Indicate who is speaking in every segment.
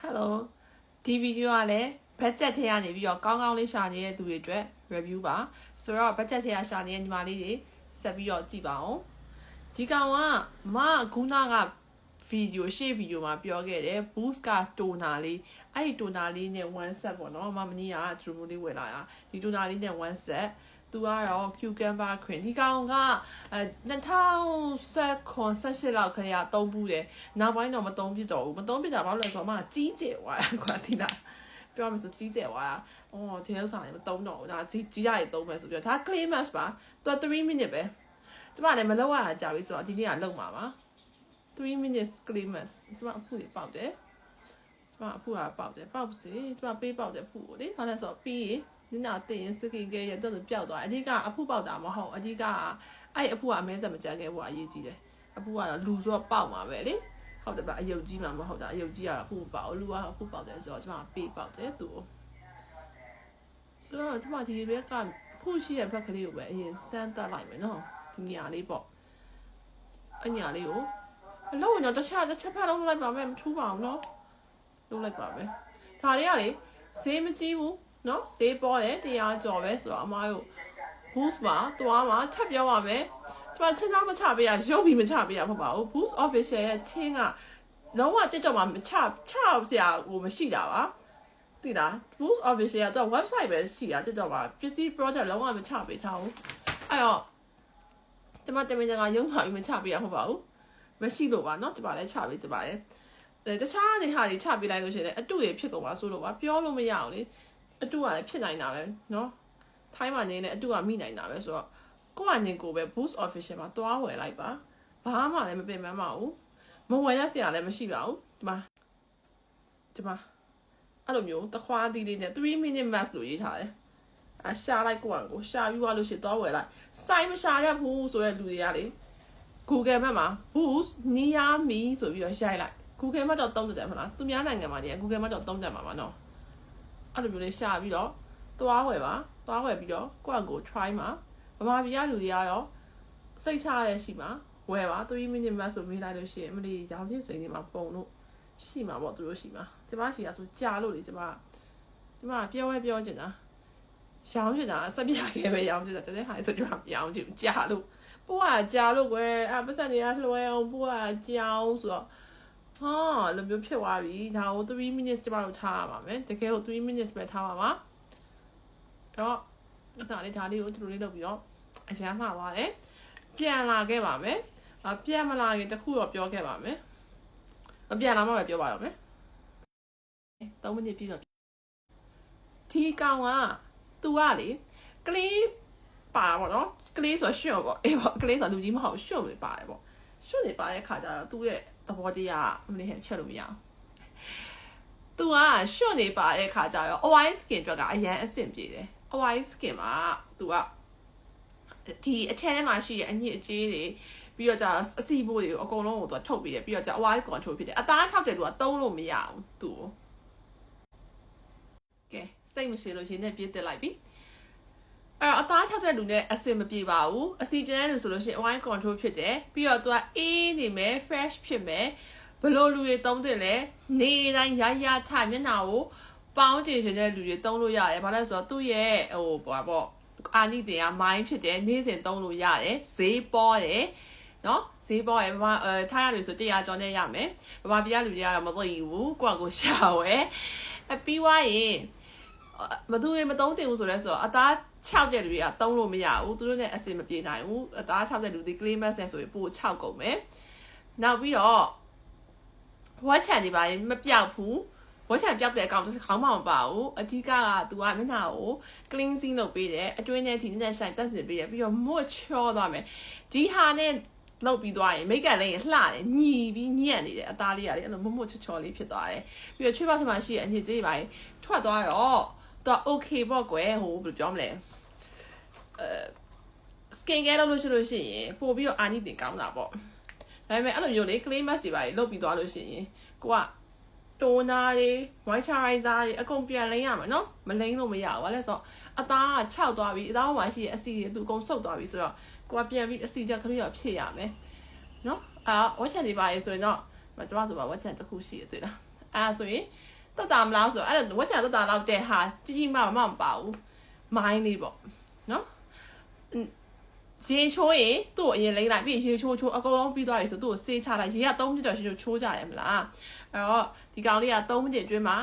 Speaker 1: Hello ဒီဗီဒီယိုကလည်း budget ထဲကနေပြီးတော့ကောင်းကောင်းလေးရှာနေတဲ့သူတွေအတွက် review ပါဆိုတော့ budget ထဲကရှာနေတဲ့ညီမလေးတွေဆက်ပြီးတော့ကြည့်ပါအောင်ဒီကောင်ကခုနကဗီဒီယိုရှေ့ဗီဒီယိုမှာပြောခဲ့တယ် boost က toner လေးအဲ့ဒီ toner လေးနဲ့ one set ပေါ့နော်မနီးကဒီလိုမျိုးလေးဝယ်လာတာဒီ toner လေးနဲ့ one setသူကတော့ cucumber cream ဒီကောင်က2018လောက်ခရသုံးဘူးတယ်နောက်ပိုင်းတော့မသုံးဖြစ်တော့ဘူးမသုံးဖြစ်တာဘာလို့လဲဆိုတော့ကြီးကျယ်သွားတယ်ကွာဒီလားပြောမှဆိုကြီးကျယ်သွားတာဒီဥစ္စာလည်းမသုံးတော့ဘူးဒါကြီးရတယ်သုံးမယ်ဆိုပြီးတော့ဒါ clay mask ပါသူက3 minute ပဲကျမလည်းမလောက်ရတာကြာပြီဆိုတော့ဒီနေ့ကလောက်မှာပါ3 minutes clay mask ကျမအဖူတွေပေါက်တယ်ကျမအဖူကပေါက်တယ်ပေါက်စီကျမပေးပေါက်တယ်ဖူကိုလေဘာလဲဆိုတော့ပြီးရင်ညတင်ရင်စကင်ကဲရတော့ပျောက်သွားအဓိကအဖူပေါက်တာမဟုတ်အဓိကအဲ့အဖူကအမဲဆက်မကြမ်းခဲ့ဘူးအရေးကြီးတယ်အဖူကတော့လူဆိုတော့ပေါက်မှာပဲလေဟုတ်တယ်ဗျအယုတ်ကြီးမှမဟုတ်တာအယုတ်ကြီးကအဖူပေါက်လူကအဖူပေါက်တယ်ဆိုတော့ကျမပေးပေါက်တယ်သူဆိုတော့ကျမဒီဘက်ကဖူရှိတဲ့ဘက်ကလေးကိုပဲအရင်စမ်းသပ်လိုက်မယ်နော်ဒီညာလေးပေါ့အညာလေးကိုအလုံးတော့တစ်ချက်ဖက်လုံးလိုက်ပါမယ်မထူးပါဘူးနော်လုံးလိုက်ပါမယ်ဒါလေးကလေဈေးမကြီးဘူးနော်ဈေးပေါ်တယ်100ကျော်ပဲဆိုတော့အမားတို့ boost မှာသွားမှာထပ်ပြောပါမယ်ကျမချင်းတော့မချပေးရရုပ်ပြီးမချပေးရမဟုတ်ပါဘူး boost official ရဲ့ချင်းကလုံးဝတက်တော့မှမချစရာဟိုမရှိတာပါသိလား boost official ကတော့ website ပဲရှိတာတက်တော့မှပစ္စည်း product လုံးဝမချပေးထားဘူးအဲ့တော့ကျမတမင်တကာရုံးထားပြီးမချပေးရမဟုတ်ပါဘူးမရှိလို့ပါเนาะကျမလည်းချပေးကျပါတယ်တခြားနေဟာတွေချပေးလိုက်လို့ရှိရင်အတူရဖြစ်ကုန်ပါဆိုလို့ပါပြောလို့မရအောင်လေအတူကလည်းဖြစ်နိုင်တာပဲเนาะထိုင်းမှာနေနေအတူကမိနိုင်တာပဲဆိုတော့ကိုယ့်အနေကိုပဲ boost official မှာတွားဝယ်လိုက်ပါဘာမှလည်းမပင်ပန်းပါဘူးမဝယ်ရစရာလည်းမရှိပါဘူးဒီမှာအဲ့လိုမျိုးတခွားသီးလေးနဲ့3 minute mask လို့ရေးထားတယ်ရှာလိုက်ကိုရှာပြီးသွားလို့ရှိရင်တွားဝယ်လိုက်စိုင်းမရှာရဘူးဆိုတဲ့လူတွေကလေ Google Map မှာ boost near me ဆိုပြီးတော့ရိုက်လိုက် Google Map တော့သုံးတယ်မလားသူများနိုင်ငံမှာနေ Google Map တော့သုံးတယ်မှာပါနော်အဲ့လိုမျိုးလေးရှာပြီးတော့သွားဝယ်ပြီးတော့ကို try မှာဗမာပြည်ကလူတွေကတော့စိတ်ချရရှိမှာဝယ်ပါ3 minute mask ဆိုမေးလိုက်လို့ရှိရင်အမလီရောင်ချင်းစိန်တွေမှာပုံလို့ရှိမှာပေါ့သူတို့ရှိမှာကျမရှိရဆိုကြာလို့လေကျမပြောချင်တာရောင်းချင်တာအဆက်ပြခဲ့ပဲရောင်းချင်တာတဲ့ဟာဆိုကျမရောင်းချင်ကြာလို့ပို့ကကြာလို့ကွယ်ပတ်စံတွေကလွှဲအောင်ပို့ကကြာအောင်ဆိုတော့လိုမျိုးဖြစ်သွားပြီဒါကို3 minutes ကျမတို့ထားရပါမယ်တကယ်ကို3 minutes ပဲထားပါပါတော့ဒါလေးကိုသူတို့လေးလုပ်ပြီးတော့အရန်မှားပါတယ်ပြန်လာခဲ့ပါမယ်ပြန်မလာရင်တခုတော့ပြောခဲ့ပါမယ်မပြန်လာမှပဲပြောပါတော့မယ်3 minutes ပြည့်တော့ဒီကောင်ကသူကလေကလေးပါပေါ့နော်ကလေးဆိုရွှွန့်ပေါ့အေးပေါ့ကလေးဆိုလူကြီးမဟုတ်ရွှွန့်နေပါတယ်ပေါ့ရွှွန့်နေပါတဲ့ခါကျတော့သူ့ရဲ့သဘောတရားမနေဖြတ်လို့မရအောင်သူကရွှွန့်နေပါတဲ့ခါကျတော့ oil skin အတွက်ကအရန်အဆင်ပြေတယ် oil skin မှာသူကဒီအထက်ထဲမှာရှိတဲ့အညစ်အကြေးတွေပြီးတော့ကျအစီပိုးတွေကိုအကုန်လုံးကိုသူထုတ်ပြီးတယ်ပြီးတော့ကျ oil control ဖြစ်တယ်အသား6တယ်သူကသုံးလို့မရဘူးသူကဲစိတ်မရှိလို့ရှင်နဲ့ပြည့်တက်လိုက်ပြီအသား6တဲ့လူနဲ့အဆင်မပြေပါဘူးအစီပြင်းတဲ့လူဆိုလို့ရှိရင် oil control ဖြစ်တယ်ပြီးတော့သူကအေးနေမယ် fresh ဖြစ်မယ်ဘလို့လူတွေသုံးတယ်လဲနေတိုင်းရထမျက်နှာကိုပေါင်းကျင်ရှင်တဲ့လူတွေသုံးလို့ရတယ်ဘာလဲဆိုတော့သူ့ရဲ့အာနိသင်ကမိုင်းဖြစ်တယ်နေ့စဉ်သုံးလို့ရတယ်ဈေးပေါ်တယ်နော်ဈေးပေါ်ရထားရလို့ဆို100ကျော်နဲ့ရမယ်ဗမာပြည်ကလူတွေကတော့မသိဘူးကိုရှာဝဲပြီးွားရင်မသူတွေမသုံးတင်ဘူးဆိုလဲဆိုတော့အသား6တဲ့လူတွေကသုံးလို့မရဘူးသူတို့နဲ့အဆင်မပြေနိုင်ဘူးအသား6တဲ့လူတွေ clay mask နဲ့ဆိုရင်ပို့6ကုန်မယ်နောက်ပြီးတော့ဝက်ချန်တွေပါရင်မပြောက်ဘူးဝက်ချန်ပြောက်တဲ့အကောင်တစ်ခေါင်းမှမပါဘူးအဓိကသူကမျက်နှာကို cleansing လုပ်ပေးတယ်အတွင်းထဲထိနဲ့ဆိုင်တက်စင်ပေးတယ်ပြီးတော့မွတ်ချောသွားမယ်ဒီဟာနဲ့လုပ်ပြီးသွားရင်မိတ်ကလည်းလှတယ်ညီပြီးညံ့နေတယ်အသားလေးကလေအဲ့လိုမွတ်ချောလေးဖြစ်သွားတယ်ပြီးတော့ချွေးပေါက်ထမှာရှိတဲ့အညစ်အကြေးတွေပါထွက်သွားတော့သူက okay ပေါ့ကွယ်ဟိုဘယ်လိုပြောမလဲskin care လုပ်လို့ရှိလို့ရှိရင်ပို့ပြီးတော့အာနိသင်ကောင်းတာပေါ့ဒါပေမဲ့အဲ့လိုမျိုးလေ clay mask တွေပါလုပ်ပြီးသွားလို့ရှိရင်ကိုကtoner တွေ moisturizer တွေအကုန်ပြန်လိမ့်ရမှာနော်မလိမ့်လို့မရဘူးဘာလဲဆိုတော့အသားက6သွားပြီအသားမှာရှိတဲ့အဆီတွေသူအကုန်ဆုပ်သွားပြီဆိုတော့ကိုကပြန်ပြီးအဆီချက်ကလေးတော့ဖြည့်ရမယ်နော်ဝက်ချန်တွေပါရေဆိုရင်တော့ကျမဆိုပါဝက်ချန်တစ်ခုရှိရသေးလားဆိုရင် တက်တာမလားဆိုအဲ့ဒါဝက်ချာတက်တာလောက်တဲ့ဟာကြီးမမပါဘူးမိုင်းလေးပေါ့နော်ရေချိုးရင်သူ့အရင်လိမ့်လိုက်ပြီးရေချိုးအကုန်လုံးပြီးသွားပြီဆိုသူ့ကိုဆေးချလိုက်ရေက3မိနစ်တော့ချိုးကြတယ်မလားအဲ့တော့ဒီကောင်လေးက3မိနစ်အတွင်းမှာ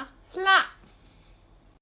Speaker 1: လှ